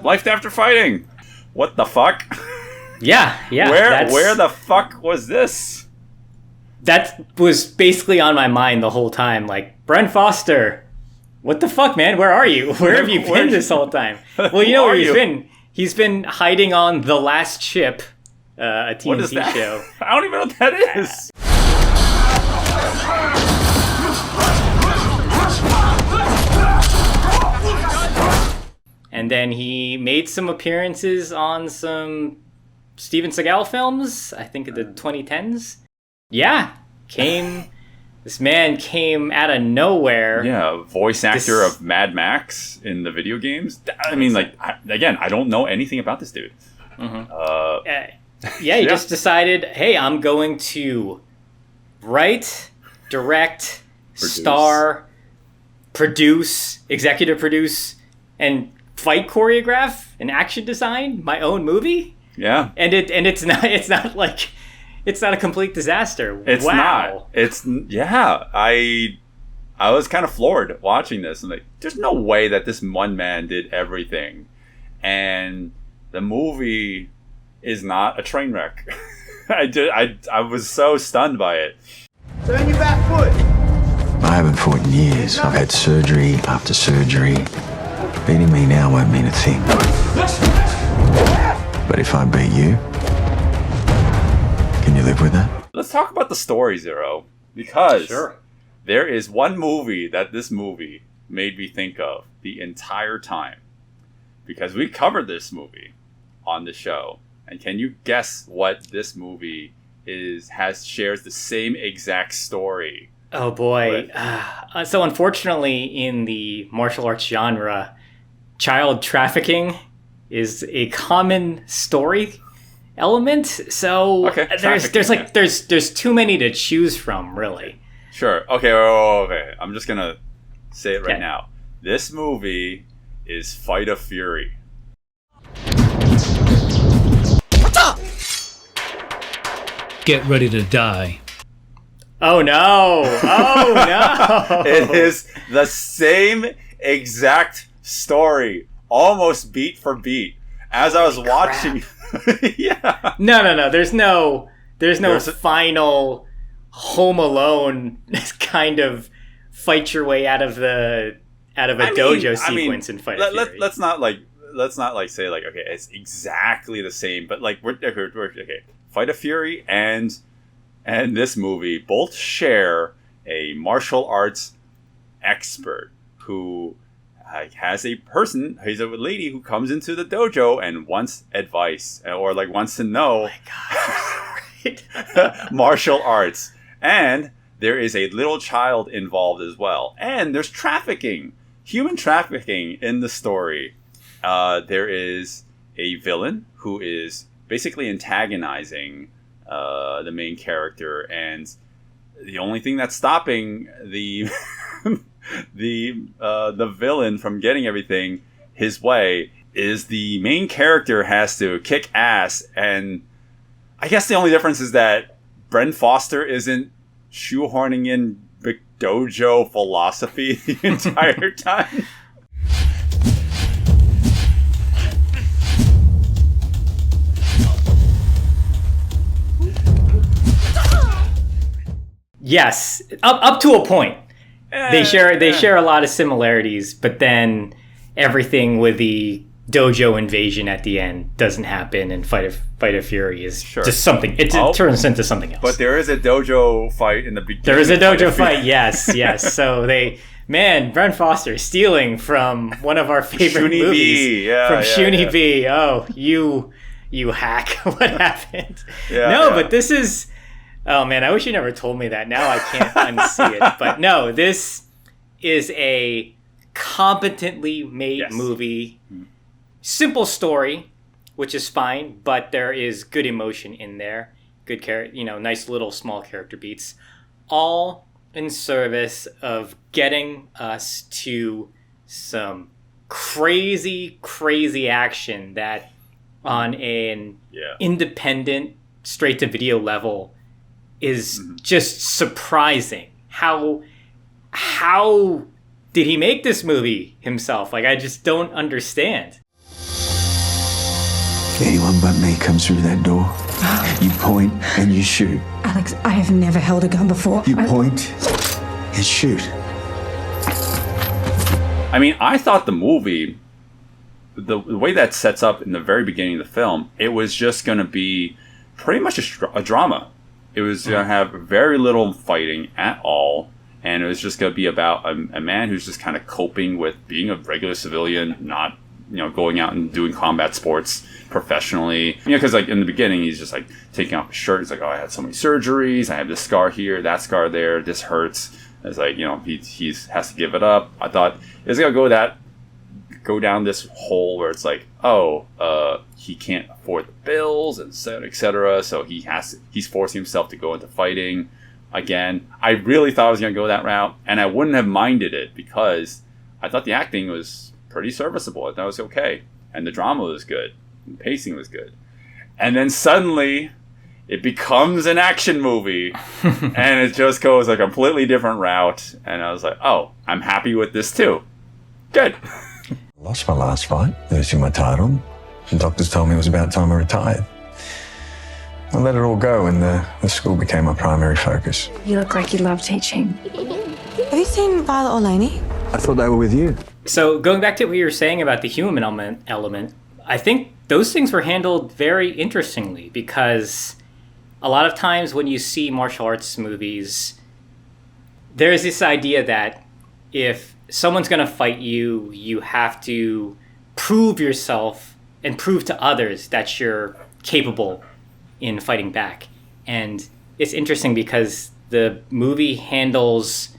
Life After Fighting. What the fuck? Yeah. Where the fuck was this? That was basically on my mind the whole time. Like, Brent Foster, what the fuck, man? Where are you? Where have you been this whole time? Well, you know where he's been. He's been hiding on The Last Ship, a TNT show. I don't even know what that is. And then he made some appearances on some Steven Seagal films, I think in the 2010s. Yeah, this man came out of nowhere. Yeah, voice actor of Mad Max in the video games. I mean, like, I don't know anything about this dude. Mm-hmm. He just decided, hey, I'm going to write, direct, executive produce, and fight choreograph and action design my own movie. Yeah, and it's not a complete disaster. It's not. I was kind of floored watching this. I'm like, there's no way that this one man did everything, and the movie is not a train wreck. I was so stunned by it. Turn your back foot. I haven't fought in years. I've had surgery after surgery. Beating me now won't mean a thing. But if I beat you, can you live with that? Let's talk about the story, Zero. Because there is one movie that this movie made me think of the entire time. Because we covered this movie on the show. And can you guess what this movie shares the same exact story? Oh boy. So unfortunately, in the martial arts genre, child trafficking is a common story element. So there's too many to choose from, really. Sure. Okay. I'm just gonna say it right now. This movie is Fight of Fury. What's up? Get ready to die. Oh no! It is the same exact story, almost beat for beat. As I was watching, yeah. No. There's no final Home Alone kind of fight your way out of a dojo sequence in Fight of Fury. Let's not say like, okay, it's exactly the same, but like we're okay. Fight of Fury and this movie both share a martial arts expert who has he's a lady who comes into the dojo and wants advice or like wants to know martial arts. And there is a little child involved as well. And there's human trafficking in the story. There is a villain who is basically antagonizing the main character, and the only thing that's stopping the the villain from getting everything his way is the main character has to kick ass. And I guess the only difference is that Brent Foster isn't shoehorning in big dojo philosophy the entire time. Yes, up to a point. They share a lot of similarities, but then everything with the dojo invasion at the end doesn't happen, and Fight of Fury is just something. It turns into something else. But there is a dojo fight in the beginning. There is a dojo fight, yes. So Brent Foster stealing from one of our favorite movies from Shuni B. Oh, you hack! What happened? But this is. Oh man, I wish you never told me that. Now I can't unsee it. But no, this is a competently made movie. Simple story, which is fine, but there is good emotion in there. Good nice little small character beats, all in service of getting us to some crazy action that on an independent straight to video level is just surprising. How did he make this movie himself? Like, I just don't understand. Anyone but me comes through that door. You point and you shoot. Alex, I have never held a gun before. You point and shoot. I mean, I thought the movie, the way that sets up in the very beginning of the film, it was just going to be pretty much a drama. It was going to have very little fighting at all. And it was just going to be about a man who's just kind of coping with being a regular civilian, not, going out and doing combat sports professionally. Because like in the beginning, he's just like taking off his shirt. He's like, oh, I had so many surgeries. I have this scar here, that scar there. This hurts. It's like, he has to give it up. I thought it was going to go down this hole where it's like, he can't afford the bills, and et cetera. So he's forcing himself to go into fighting. Again, I really thought I was going to go that route, and I wouldn't have minded it because I thought the acting was pretty serviceable. I thought it was okay, and the drama was good, and the pacing was good. And then suddenly, it becomes an action movie, and it just goes a completely different route. And I was like, oh, I'm happy with this too. Good. I lost my last fight, losing my title. The doctors told me it was about time I retired. I let it all go, and the school became my primary focus. You look like you love teaching. Have you seen Violet or Lainey? I thought they were with you. So going back to what you were saying about the human element, I think those things were handled very interestingly, because a lot of times when you see martial arts movies, there's this idea that if someone's going to fight you, you have to prove yourself and prove to others that you're capable in fighting back. And it's interesting because the movie handles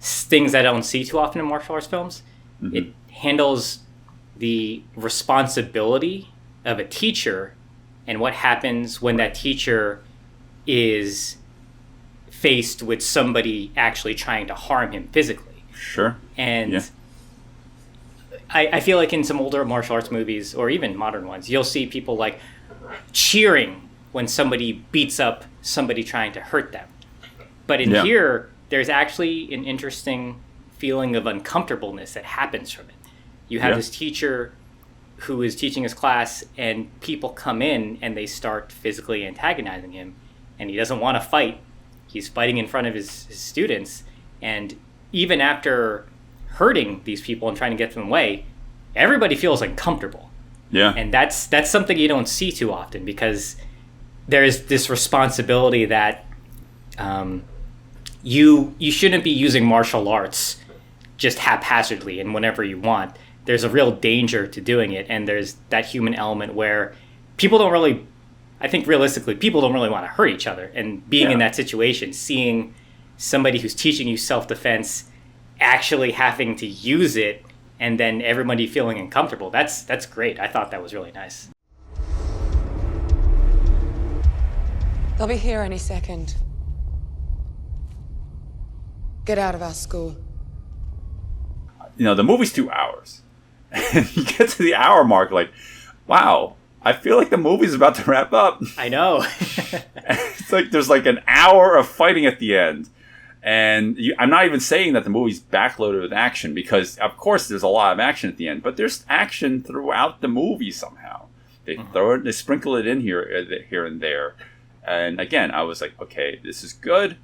things that I don't see too often in martial arts films. Mm-hmm. It handles the responsibility of a teacher and what happens when that teacher is faced with somebody actually trying to harm him physically. Sure. And I feel like in some older martial arts movies, or even modern ones, you'll see people like cheering when somebody beats up somebody trying to hurt them. But in here, there's actually an interesting feeling of uncomfortableness that happens from it. You have this teacher who is teaching his class, and people come in and they start physically antagonizing him, and he doesn't want to fight. He's fighting in front of his students, and even after hurting these people and trying to get them away, everybody feels uncomfortable. Yeah. And that's something you don't see too often, because there's this responsibility that you shouldn't be using martial arts just haphazardly and whenever you want. There's a real danger to doing it, and there's that human element where people don't really, I think realistically, people don't really want to hurt each other. And being in that situation, seeing somebody who's teaching you self-defense actually having to use it, and then everybody feeling uncomfortable, that's great. I thought that was really nice. They'll be here any second. Get out of our school. The movie's 2 hours. And you get to the hour mark, like, wow, I feel like the movie's about to wrap up. I know. It's like there's like an hour of fighting at the end. And I'm not even saying that the movie's backloaded with action, because, of course, there's a lot of action at the end. But there's action throughout the movie somehow. They throw it, they sprinkle it in here and there. And again, I was like, okay, this is good.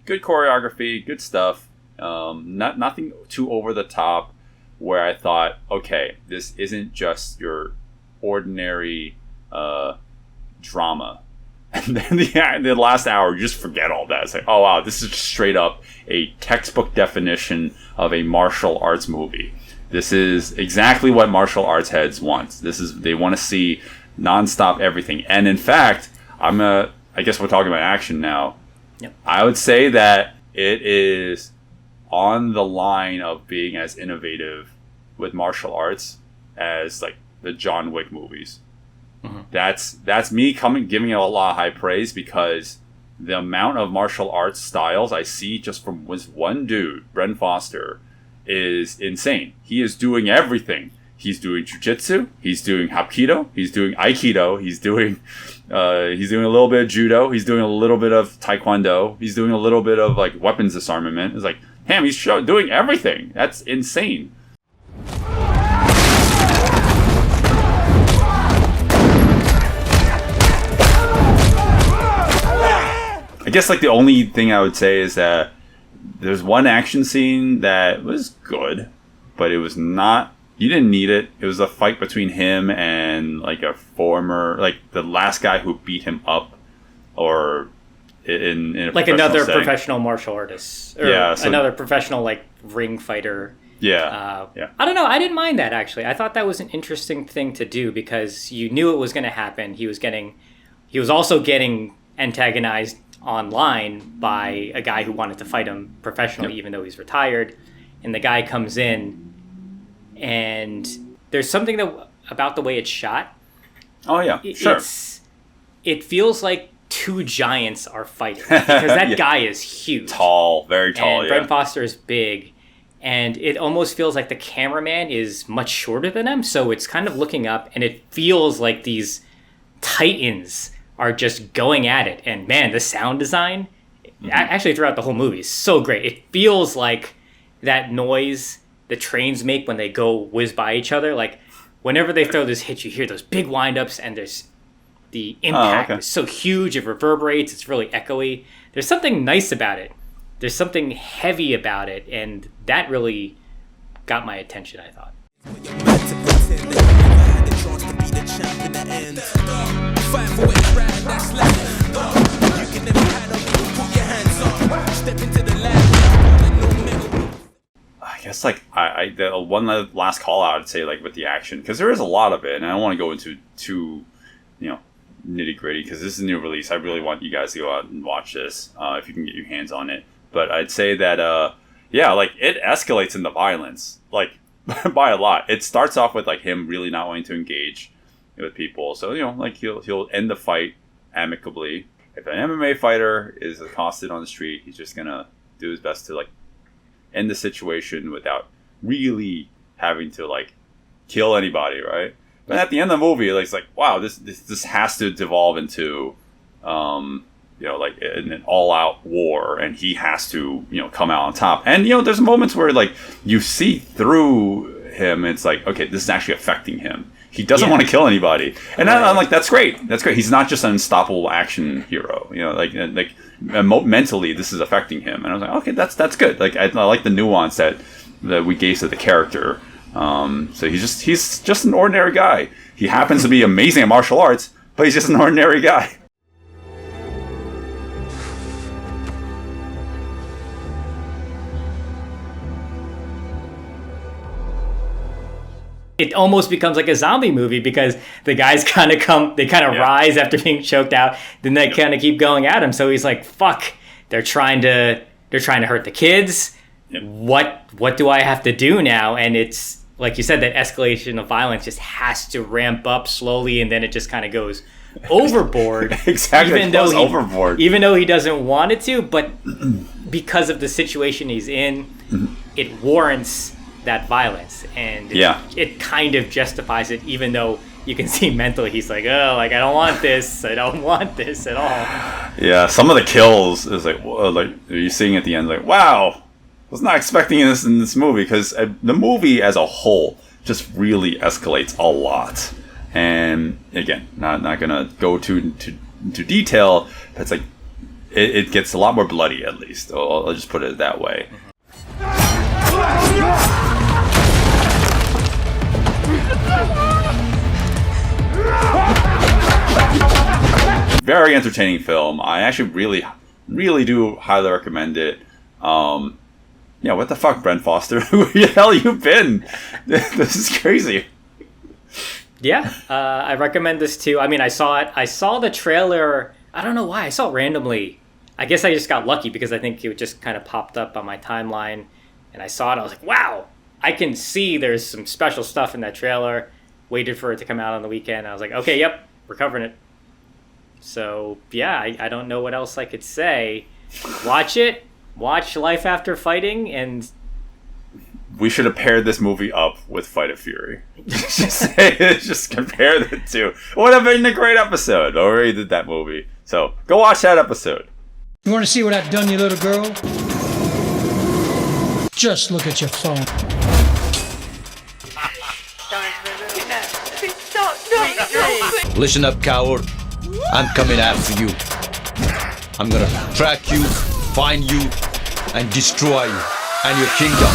Good choreography, good stuff. Nothing too over the top, where I thought, okay, this isn't just your ordinary drama. And then the last hour, you just forget all that. It's like, oh wow, this is straight up a textbook definition of a martial arts movie. This is exactly what martial arts heads want. They want to see nonstop everything. And in fact, I guess we're talking about action now. Yep. I would say that it is on the line of being as innovative with martial arts as like the John Wick movies. Mm-hmm. That's me giving it a lot of high praise, because the amount of martial arts styles I see just from this one dude, Bren Foster, is insane. He is doing everything. He's doing jiu-jitsu, he's doing hapkido, he's doing aikido, he's doing a little bit of judo, he's doing a little bit of taekwondo, he's doing a little bit of like weapons disarmament. It's like, damn, he's doing everything. That's insane. I guess like the only thing I would say is that there's one action scene that was good, but it was not. You didn't need it. It was a fight between him and like a former, like the last guy who beat him up, or in a like another setting. professional martial artist, or another professional like ring fighter. Yeah. I don't know. I didn't mind that actually. I thought that was an interesting thing to do because you knew it was going to happen. He was also getting antagonized online by a guy who wanted to fight him professionally, even though he's retired. And the guy comes in, and there's something about the way it's shot. Oh yeah, sure. It feels like two giants are fighting because that guy is huge, tall, very tall. And Brent Foster is big. And it almost feels like the cameraman is much shorter than him. So it's kind of looking up, and it feels like these titans are just going at it. And man, the sound design, actually throughout the whole movie, is so great. It feels like that noise the trains make when they go whiz by each other. Like whenever they throw this hit, you hear those big windups, and there's the impact is so huge. It reverberates. It's really echoey. There's something nice about it. There's something heavy about it, and that really got my attention, I thought. I guess like the one last call out, I'd say like with the action, because there is a lot of it, and I don't want to go into too nitty gritty because this is a new release. I really want you guys to go out and watch this if you can get your hands on it. But I'd say that, like it escalates in the violence, like by a lot. It starts off with like him really not wanting to engage with people. So, like he'll end the fight amicably. If an MMA fighter is accosted on the street, he's just going to do his best to like end the situation without really having to like kill anybody, right? But at the end of the movie, like, it's like, wow, this has to devolve into, like an all-out war, and he has to, come out on top. And, there's moments where, like, you see through him, it's like, okay, this is actually affecting him. He doesn't want to kill anybody. And I'm like, that's great. That's great. He's not just an unstoppable action hero. Mentally, this is affecting him. And I was like, okay, that's good. Like, I like the nuance that we gave to the character. So he's just an ordinary guy. He happens to be amazing at martial arts, but he's just an ordinary guy. It almost becomes like a zombie movie because the guys kind of rise after being choked out, then they kind of keep going at him. So he's like, fuck, they're trying to hurt the kids. Yep. What do I have to do now? And it's like you said, that escalation of violence just has to ramp up slowly, and then it just kind of goes overboard. Exactly, overboard. Even though he doesn't want it to, but because of the situation he's in, it warrants that violence, and it kind of justifies it, even though you can see mentally he's like, oh, like I don't want this at all. Yeah, some of the kills is like you're seeing at the end, like, wow, I was not expecting this in this movie, because the movie as a whole just really escalates a lot. And again, not gonna go too detail, but it's like it gets a lot more bloody, at least. I'll just put it that way. Very entertaining film. I actually really do highly recommend it. What the fuck, Brent Foster? Who the hell you been? This is crazy. Yeah, I recommend this too. I mean, I saw it. I saw the trailer. I don't know why. I saw it randomly. I guess I just got lucky because I think it just kind of popped up on my timeline, and I saw it. I was like, wow, I can see there's some special stuff in that trailer. Waited for it to come out on the weekend. I was like, okay, yep, we're covering it. So, yeah, I don't know what else I could say. Watch it. Watch Life After Fighting, and we should have paired this movie up with Fight of Fury. just compare the two. It would have been a great episode. I already did that movie. So, go watch that episode. You want to see what I've done, you little girl? Just look at your phone. Listen up, coward. I'm coming after you. I'm gonna track you, find you, and destroy you and your kingdom.